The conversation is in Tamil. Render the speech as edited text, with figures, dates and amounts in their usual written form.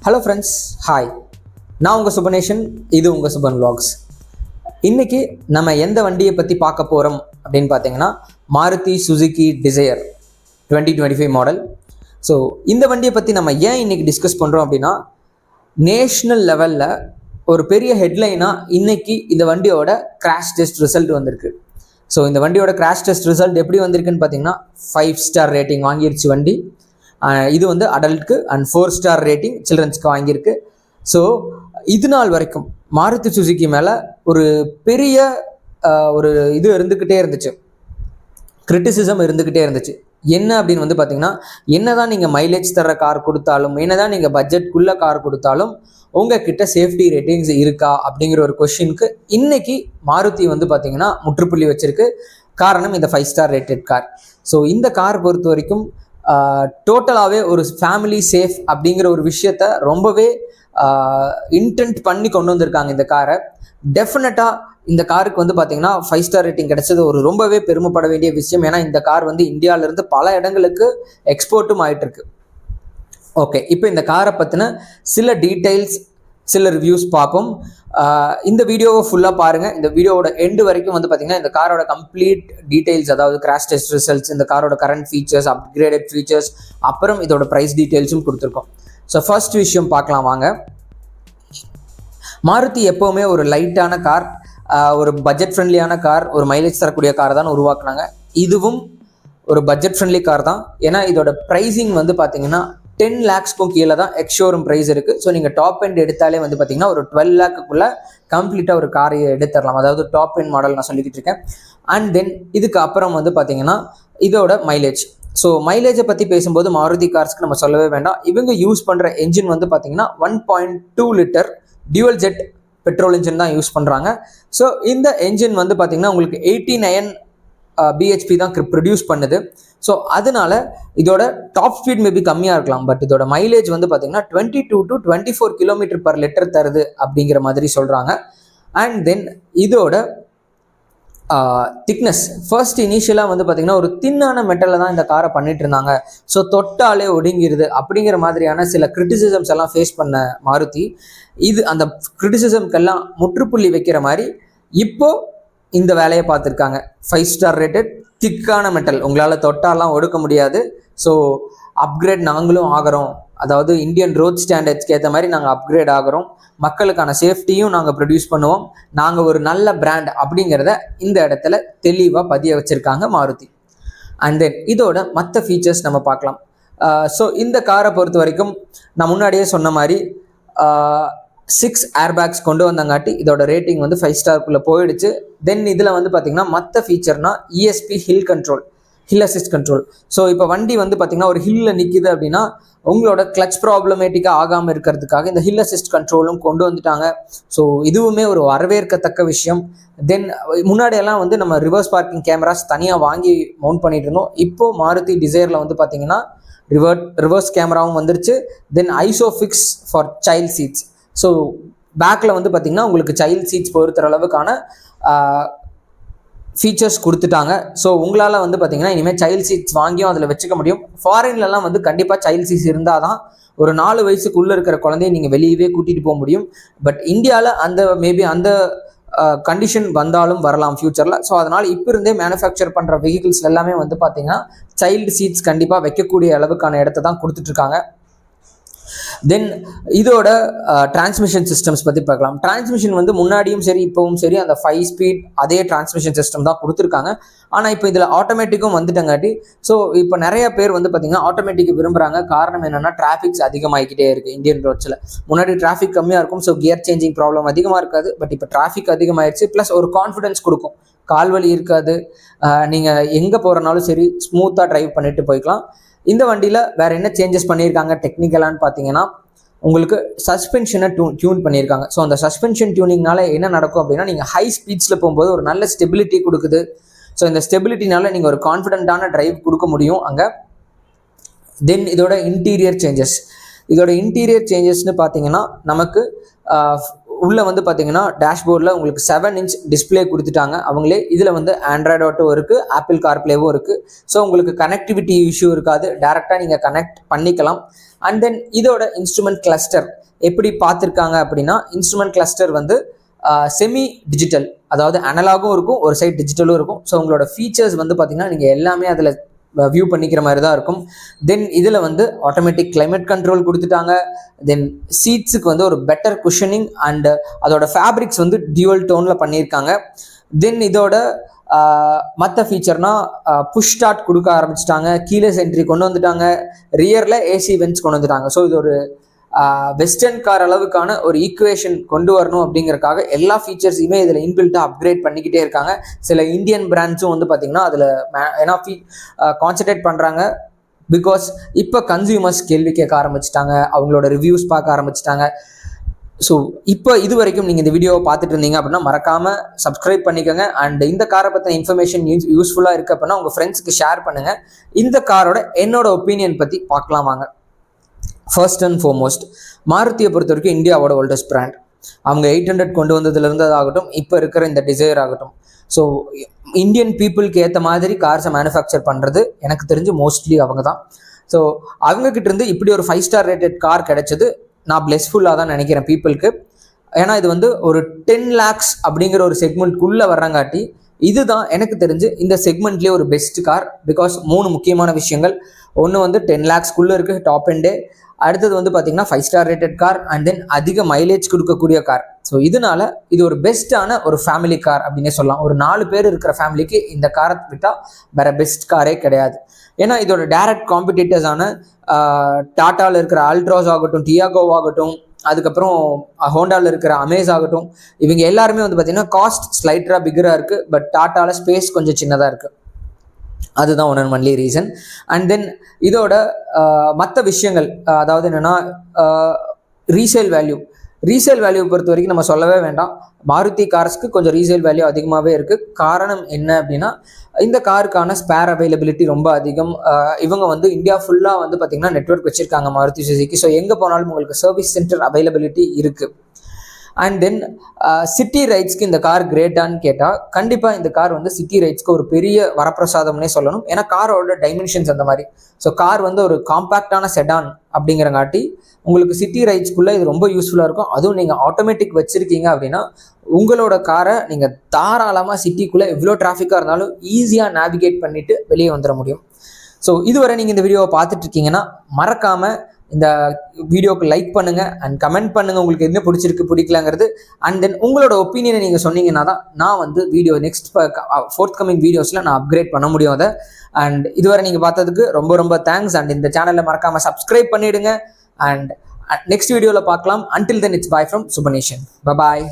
Hello friends, hi. நான் உங்கள் சுபநேஷன், இது உங்கள் சுபன் vlogs. இன்றைக்கி நம்ம எந்த வண்டியை பற்றி பார்க்க போகிறோம் அப்படின்னு பார்த்தீங்கன்னா, Maruti Suzuki Dzire 2025 model. So இந்த வண்டியை பற்றி நம்ம ஏன் இன்றைக்கி டிஸ்கஸ் பண்ணுறோம் அப்படின்னா, நேஷ்னல் லெவலில் ஒரு பெரிய ஹெட்லைனாக இன்றைக்கி இந்த வண்டியோட கிராஷ் டெஸ்ட் ரிசல்ட் வந்திருக்கு. ஸோ இந்த வண்டியோட கிராஷ் டெஸ்ட் ரிசல்ட் எப்படி வந்திருக்குன்னு பார்த்தீங்கன்னா, 5 ஸ்டார் ரேட்டிங் வாங்கிருச்சு வண்டி. இது வந்து அடல்ட்க்கு அண்ட் 4 ஸ்டார் ரேட்டிங் சில்ட்ரன்ஸ்க்கு வாங்கியிருக்கு. ஸோ இது நாள் வரைக்கும் மாருதி சுசுகி மேலே ஒரு பெரிய ஒரு இது இருந்துக்கிட்டே இருந்துச்சு, கிரிட்டிசிசம் இருந்துக்கிட்டே இருந்துச்சு. என்ன அப்படின்னு வந்து பார்த்தீங்கன்னா, என்ன தான் நீங்கள் மைலேஜ் தர்ற கார் கொடுத்தாலும், என்ன தான் நீங்கள் பட்ஜெட்குள்ளே கார் கொடுத்தாலும், உங்ககிட்ட சேஃப்டி ரேட்டிங்ஸ் இருக்கா அப்படிங்கிற ஒரு கொஷினுக்கு இன்னைக்கு மாருதி வந்து பார்த்தீங்கன்னா முற்றுப்புள்ளி வச்சிருக்கு. காரணம் இந்த 5 ஸ்டார் ரேட்டட் கார். ஸோ இந்த கார் பொறுத்த வரைக்கும் டோட்டலாகவே ஒரு ஃபேமிலி சேஃப் அப்படிங்கிற ஒரு விஷயத்த ரொம்பவே இன்டென்ட் பண்ணி கொண்டு வந்திருக்காங்க இந்த காரை. டெஃபினட்டாக இந்த காருக்கு வந்து பார்த்தீங்கன்னா 5 ஸ்டார் ரேட்டிங் கிடைச்சது ஒரு ரொம்பவே பெருமைப்பட வேண்டிய விஷயம். ஏன்னா இந்த கார் வந்து இந்தியாவிலேருந்து பல இடங்களுக்கு எக்ஸ்போர்ட்டும் ஆகிட்டு இருக்கு. ஓகே, இப்போ இந்த காரை பற்றின சில டீட்டெயில்ஸ், சில ரிவ்யூஸ் பார்ப்போம். இந்த வீடியோவை ஃபுல்லாக பாருங்கள். இந்த வீடியோவோட எண்டு வரைக்கும் வந்து பார்த்தீங்கன்னா இந்த காரோட கம்ப்ளீட் டீட்டெயில்ஸ், அதாவது கிராஷ் டெஸ்ட் ரிசல்ட்ஸ், இந்த காரோட கரண்ட் ஃபீச்சர்ஸ், அப்கிரேடட் ஃபீச்சர்ஸ், அப்புறம் இதோட ப்ரைஸ் டீட்டெயில்ஸும் கொடுத்துருக்கோம். ஸோ ஃபர்ஸ்ட் விஷயம் பார்க்கலாம் வாங்க. மாருதி எப்போவுமே ஒரு லைட்டான கார், ஒரு பட்ஜெட் ஃப்ரெண்ட்லியான கார், ஒரு மைலேஜ் தரக்கூடிய கார் தான் உருவாக்குனாங்க. இதுவும் ஒரு பட்ஜெட் ஃப்ரெண்ட்லி கார் தான். ஏன்னா இதோட ப்ரைஸிங் வந்து பார்த்தீங்கன்னா 10 lakhsக்கும் கீழே தான் எக்ஸ்ஷோரூம் ப்ரைஸ் இருக்குது. ஸோ நீங்கள் டாப் எண்ட் எடுத்தாலே வந்து பார்த்தீங்கன்னா ஒரு 12 lakhக்குள்ளே கம்ப்ளீட்டாக ஒரு காரை எடுத்துடலாம். அதாவது டாப் எண்ட் மாடல் நான் சொல்லிக்கிட்டு இருக்கேன். அண்ட் தென் இதுக்கு அப்புறம் வந்து பார்த்தீங்கன்னா இதோட மைலேஜ். ஸோ மைலேஜை பற்றி பேசும்போது மாருதி கார்ஸ்க்கு நம்ம சொல்லவே வேண்டாம். இவங்க யூஸ் பண்ணுற என்ஜின் வந்து பார்த்தீங்கன்னா 1.2 litre dual jet petrol engine தான் யூஸ் பண்ணுறாங்க. ஸோ இந்த என்ஜின் வந்து பார்த்தீங்கன்னா உங்களுக்கு 89 bhp தான் ப்ரொடியூஸ் பண்ணுது. ஸோ அதனால இதோட டாப் ஸ்பீட் மேபி கம்மியாக இருக்கலாம், பட் இதோட மைலேஜ் வந்து பார்த்தீங்கன்னா 22 to 24 km/லிட்டர் தருது அப்படிங்கிற மாதிரி சொல்கிறாங்க. அண்ட் தென் இதோட திக்னஸ், ஃபர்ஸ்ட் இனிஷியலாக வந்து பார்த்தீங்கன்னா ஒரு தின்னான மெட்டலில் தான் இந்த காரை பண்ணிட்டு இருந்தாங்க. ஸோ தொட்டாலே ஒடுங்கிடுது அப்படிங்கிற மாதிரியான சில கிரிட்டிசிசம்ஸ் எல்லாம் ஃபேஸ் பண்ண மாருதி, இது அந்த கிரிட்டிசிசம்க்கெல்லாம் முற்றுப்புள்ளி வைக்கிற மாதிரி இப்போ இந்த வேலையை பார்த்துருக்காங்க. 5 ஸ்டார் ரேட்டட் திக்கான மெட்டல், உங்களால் தொட்டாலாம் ஒடுக்க முடியாது. ஸோ அப்கிரேட் நாங்களும் ஆகிறோம், அதாவது இந்தியன் ரோட் ஸ்டாண்டர்ட்ஸ்க்கு ஏற்ற மாதிரி நாங்கள் அப்கிரேட் ஆகிறோம், மக்களுக்கான சேஃப்டியும் நாங்கள் ப்ரொடியூஸ் பண்ணுவோம், நாங்கள் ஒரு நல்ல பிராண்ட் அப்படிங்கிறத இந்த இடத்துல தெளிவாக பதிய வச்சுருக்காங்க மாருதி. அண்ட் தென் இதோட மற்ற ஃபீச்சர்ஸ் நம்ம பார்க்கலாம். ஸோ இந்த காரை பொறுத்த வரைக்கும் நான் முன்னாடியே சொன்ன மாதிரி 6 ஏர்பேக்ஸ் கொண்டு வந்தங்காட்டி இதோட ரேட்டிங் வந்து 5 ஸ்டாருக்குள்ளே போயிடுச்சு. தென் இதில் வந்து பார்த்திங்கன்னா மற்ற ஃபீச்சர்னால் ESP hill control, hill assist control. So இப்போ வண்டி வந்து பார்த்திங்கன்னா ஒரு ஹில்லில் நிற்கிது அப்படின்னா உங்களோட கிளச் ப்ராப்ளமேட்டிக்காக ஆகாமல் இருக்கிறதுக்காக இந்த ஹில் அசிஸ்ட் கண்ட்ரோலும் கொண்டு வந்துட்டாங்க. ஸோ இதுவுமே ஒரு வரவேற்கத்தக்க விஷயம். தென் முன்னாடியெல்லாம் வந்து நம்ம ரிவர்ஸ் பார்க்கிங் கேமராஸ் தனியாக வாங்கி மவுண்ட் பண்ணிட்டு இருந்தோம். இப்போது மாருதி டிசையரில் வந்து பார்த்திங்கன்னா ரிவர்ஸ் கேமராவும் வந்துருச்சு. Then ISOFIX for child seats. So பேக்கில் வந்து பார்த்திங்கன்னா உங்களுக்கு சைல்ட் சீட்ஸ் பொறுத்துற அளவுக்கான ஃபீச்சர்ஸ் கொடுத்துட்டாங்க. ஸோ உங்களால் வந்து பார்த்திங்கன்னா இனிமேல் சைல்ட் சீட்ஸ் வாங்கியும் அதில் வச்சுக்க முடியும். ஃபாரின்லலாம் வந்து கண்டிப்பாக சைல்ட் சீட்ஸ் இருந்தால் தான் ஒரு 4 வயசுக்குள்ளே இருக்கிற குழந்தைய நீங்கள் வெளியவே கூட்டிகிட்டு போக முடியும். பட் இந்தியாவில் மேபி அந்த கண்டிஷன் வந்தாலும் வரலாம் ஃப்யூச்சரில். ஸோ அதனால் இப்போ இருந்தே மேனுஃபேக்சர் பண்ணுற வெஹிக்கிள்ஸ் எல்லாமே வந்து பார்த்திங்கன்னா சைல்டு சீட்ஸ் கண்டிப்பாக வைக்கக்கூடிய அளவுக்கான இடத்த தான் கொடுத்துட்ருக்காங்க. தென் இதோட டிரான்ஸ்மிஷன் சிஸ்டம்ஸ் பற்றி பார்க்கலாம். டிரான்ஸ்மிஷன் வந்து முன்னாடியும் சரி இப்போவும் சரி அந்த 5 ஸ்பீட் அதே டிரான்ஸ்மிஷன் சிஸ்டம் தான் கொடுத்துருக்காங்க. ஆனால் இப்போ இதில் ஆட்டோமேட்டிக்கும் வந்துட்டங்காட்டி ஸோ இப்போ நிறைய பேர் வந்து பார்த்திங்கன்னா ஆட்டோமேட்டிக் விரும்புகிறாங்க. காரணம் என்னென்னா டிராஃபிக்ஸ் அதிகமாகிக்கிட்டே இருக்குது இந்தியன் ரோட்ஸில். முன்னாடி டிராஃபிக் கம்மியாக இருக்கும், ஸோ கியர் சேஞ்சிங் ப்ராப்ளம் அதிகமாக இருக்காது. பட் இப்போ டிராஃபிக் அதிகமாகிடுச்சு, ப்ளஸ் ஒரு கான்ஃபிடென்ஸ் கொடுக்கும், கால்வலி இருக்காது, நீங்கள் எங்கே போகிறனாலும் சரி ஸ்மூத்தாக ட்ரைவ் பண்ணிட்டு போய்க்கலாம். இந்த வண்டியில் வேறு என்ன சேஞ்சஸ் பண்ணியிருக்காங்க டெக்னிக்கலான்னு பார்த்தீங்கன்னா, உங்களுக்கு சஸ்பென்ஷனை டியூன் பண்ணியிருக்காங்க. ஸோ அந்த சஸ்பென்ஷன் டியூனிங்னால என்ன நடக்கும் அப்படின்னா, நீங்கள் ஹை ஸ்பீட்ஸில் போகும்போது ஒரு நல்ல ஸ்டெபிலிட்டி கொடுக்குது. ஸோ இந்த ஸ்டெபிலிட்டினால நீங்கள் ஒரு கான்ஃபிடென்ட்டான டிரைவ் கொடுக்க முடியும் அங்கே. தென் இதோட இன்டீரியர் சேஞ்சஸ்னு பார்த்தீங்கன்னா நமக்கு உள்ளே வந்து பார்த்தீங்கன்னா டேஷ்போர்டில் உங்களுக்கு 7 இன்ச் டிஸ்பிளே கொடுத்துட்டாங்க அவங்களே. இதில் வந்து ஆண்ட்ராய்டு ஆட்டோ இருக்குது, ஆப்பிள் கார்ப்ளேவும் இருக்குது. ஸோ உங்களுக்கு கனெக்டிவிட்டி இஷ்யூ இருக்காது, டேரெக்டாக நீங்கள் கனெக்ட் பண்ணிக்கலாம். அண்ட் தென் இதோட இன்ஸ்ட்ருமெண்ட் கிளஸ்டர் எப்படி பார்த்துருக்காங்க அப்படின்னா, இன்ஸ்ட்ருமெண்ட் கிளஸ்டர் வந்து செமி டிஜிட்டல், அதாவது அனலாகும் இருக்கும், ஒரு சைட் டிஜிட்டலும் இருக்கும். ஸோ உங்களோட ஃபீச்சர்ஸ் வந்து பார்த்தீங்கன்னா நீங்கள் எல்லாமே அதில் வியூ பண்ணிக்கிற மாதிரி தான் இருக்கும். தென் இதில் வந்து ஆட்டோமேட்டிக் கிளைமேட் கண்ட்ரோல் கொடுத்துட்டாங்க. தென் சீட்ஸுக்கு வந்து ஒரு பெட்டர் குஷனிங் அண்ட் அதோட ஃபேப்ரிக்ஸ் வந்து டியூவல் டோனில் பண்ணியிருக்காங்க. தென் இதோட மற்ற ஃபீச்சர்னால் புஷ் ஸ்டார்ட் கொடுக்க ஆரம்பிச்சிட்டாங்க, கீலெஸ் என்ட்ரி கொண்டு வந்துட்டாங்க, ரியரில் ஏசி வென்ட்ஸ் கொண்டு வந்துட்டாங்க. ஸோ இது ஒரு வெஸ்டர்ன் கார் அளவுக்கான ஒரு ஈக்குவேஷன் கொண்டு வரணும் அப்படிங்கிறக்காக எல்லா ஃபீச்சர்ஸையுமே இதில் இன்பில்ட்டாக அப்கிரேட் பண்ணிக்கிட்டே இருக்காங்க. சில இந்தியன் பிராண்ட்ஸும் வந்து பார்த்திங்கன்னா அதில் ஏன்னா கான்சன்ட்ரேட் பண்ணுறாங்க. பிகாஸ் இப்போ கன்சியூமர்ஸ் கேள்வி கேட்க ஆரம்பிச்சிட்டாங்க, அவங்களோட ரிவ்யூஸ் பார்க்க ஆரம்பிச்சிட்டாங்க. ஸோ இப்போ இது வரைக்கும் நீங்கள் இந்த வீடியோவை பார்த்துட்டு இருந்தீங்க அப்படின்னா மறக்காமல் சப்ஸ்கிரைப் பண்ணிக்கோங்க. அண்ட் இந்த காரை பற்றின இன்ஃபர்மேஷன் யூஸ்ஃபுல்லாக இருக்குது அப்படின்னா உங்கள் ஃப்ரெண்ட்ஸுக்கு ஷேர் பண்ணுங்கள். இந்த காரோட என்னோட ஒப்பீனியன் பற்றி பார்க்கலாம் வாங்க. ஃபர்ஸ்ட் அண்ட் ஃபார்மோஸ்ட், மாருதியை பொறுத்த வரைக்கும் இந்தியாவோட ஓல்டஸ்ட் பிராண்ட். அவங்க 800 கொண்டு வந்ததுலேருந்து ஆகட்டும், இப்போ இருக்கிற இந்த டிசைர் ஆகட்டும், ஸோ இந்தியன் பீப்புளுக்கு ஏற்ற மாதிரி கார்ஸை மேனுஃபேக்சர் பண்ணுறது எனக்கு தெரிஞ்சு மோஸ்ட்லி அவங்க தான். ஸோ அவங்கக்கிட்ட இருந்து இப்படி ஒரு 5 ஸ்டார் ரேட்டட் கார் கிடைச்சது நான் பிளெஸ்ஃபுல்லாக தான் நினைக்கிறேன் பீப்புளுக்கு. ஏன்னா இது வந்து ஒரு 10 lakhs அப்படிங்கிற ஒரு செக்மெண்ட்குள்ளே வர்றங்காட்டி இதுதான் எனக்கு தெரிஞ்சு இந்த செக்மெண்ட்லேயே ஒரு பெஸ்ட் கார். பிகாஸ் 3 முக்கியமான விஷயங்கள். ஒன்று வந்து 10 lakhsக்குள்ளே இருக்குது டாப் எண்டே. அடுத்தது வந்து பார்த்தீங்கன்னா 5 star rated car and then அதிக மைலேஜ் கொடுக்கக்கூடிய கார். ஸோ இதனால இது ஒரு பெஸ்ட்டான ஒரு ஃபேமிலி கார் அப்படின்னே சொல்லலாம். ஒரு 4 பேர் இருக்கிற ஃபேமிலிக்கு இந்த காரை விட்டால் வேறு பெஸ்ட் காரே கிடையாது. ஏன்னா இதோட டைரக்ட் காம்படிட்டர்ஸான டாட்டாவில் இருக்கிற அல்ட்ராஸ் ஆகட்டும், டியாகோ ஆகட்டும், அதுக்கப்புறம் ஹோண்டாவில் இருக்கிற அமேஸ் ஆகட்டும், இவங்க எல்லாருமே வந்து பார்த்தீங்கன்னா காஸ்ட் ஸ்லைட்டராக பிக்கராக இருக்குது. பட் டாட்டாவில் ஸ்பேஸ் கொஞ்சம் சின்னதாக இருக்குது. அதுதான் one and only reason. And then இதோட மற்ற விஷயங்கள், அதாவது என்னென்னா ரீசேல் வேல்யூ பொறுத்த வரைக்கும் நம்ம சொல்லவே வேண்டாம். மாருதி கார்ஸ்க்கு கொஞ்சம் ரீசேல் வேல்யூ அதிகமாகவே இருக்குது. காரணம் என்ன அப்படின்னா இந்த காருக்கான ஸ்பேர் அவைலபிலிட்டி ரொம்ப அதிகம். இவங்க வந்து இந்தியா ஃபுல்லாக வந்து பார்த்திங்கன்னா நெட்வொர்க் வச்சுருக்காங்க மாருதி சுசுகி. ஸோ எங்கே போனாலும் உங்களுக்கு சர்வீஸ் சென்டர் அவைலபிலிட்டி இருக்குது. அண்ட் தென் சிட்டி ரைட்ஸ்க்கு இந்த கார் கிரேட்டான்னு கேட்டால் கண்டிப்பாக இந்த கார் வந்து சிட்டி ரைட்ஸ்க்கு ஒரு பெரிய வரப்பிரசாதம்னே சொல்லணும். ஏன்னா காரோட டைமென்ஷன்ஸ் அந்த மாதிரி. ஸோ கார் வந்து ஒரு காம்பேக்டான செடான் அப்படிங்கிறங்காட்டி உங்களுக்கு சிட்டி ரைட்ஸ்க்குள்ளே இது ரொம்ப யூஸ்ஃபுல்லாக இருக்கும். அதுவும் நீங்கள் ஆட்டோமேட்டிக் வச்சுருக்கீங்க அப்படின்னா உங்களோட காரை நீங்கள் தாராளமாக சிட்டிக்குள்ளே எவ்வளோ டிராஃபிக்காக இருந்தாலும் ஈஸியாக நேவிகேட் பண்ணிவிட்டு வெளியே வந்துட முடியும். ஸோ இதுவரை நீங்கள் இந்த வீடியோவை பார்த்துட்டு இருக்கீங்கன்னா மறக்காமல் இந்த வீடியோக்கு லைக் பண்ணுங்கள் அண்ட் கமெண்ட் பண்ணுங்கள் உங்களுக்கு என்ன பிடிச்சிருக்கு பிடிக்கலங்கிறது. அண்ட் தென் உங்களோட ஒப்பீனியனை நீங்கள் சொன்னீங்கன்னா தான் நான் வந்து வீடியோ நெக்ஸ்ட் ஃபோர்த் கமிங் வீடியோஸில் நான் அப்கிரேட் பண்ண முடியும் அதை. அண்ட் இதுவரை நீங்கள் பார்த்ததுக்கு ரொம்ப ரொம்ப தேங்க்ஸ். அண்ட் இந்த சேனலில் மறக்காமல் சப்ஸ்கிரைப் பண்ணிவிடுங்க. அண்ட் நெக்ஸ்ட் வீடியோவில் பார்க்கலாம். Until then it's bye from Subanesh. Bye bye.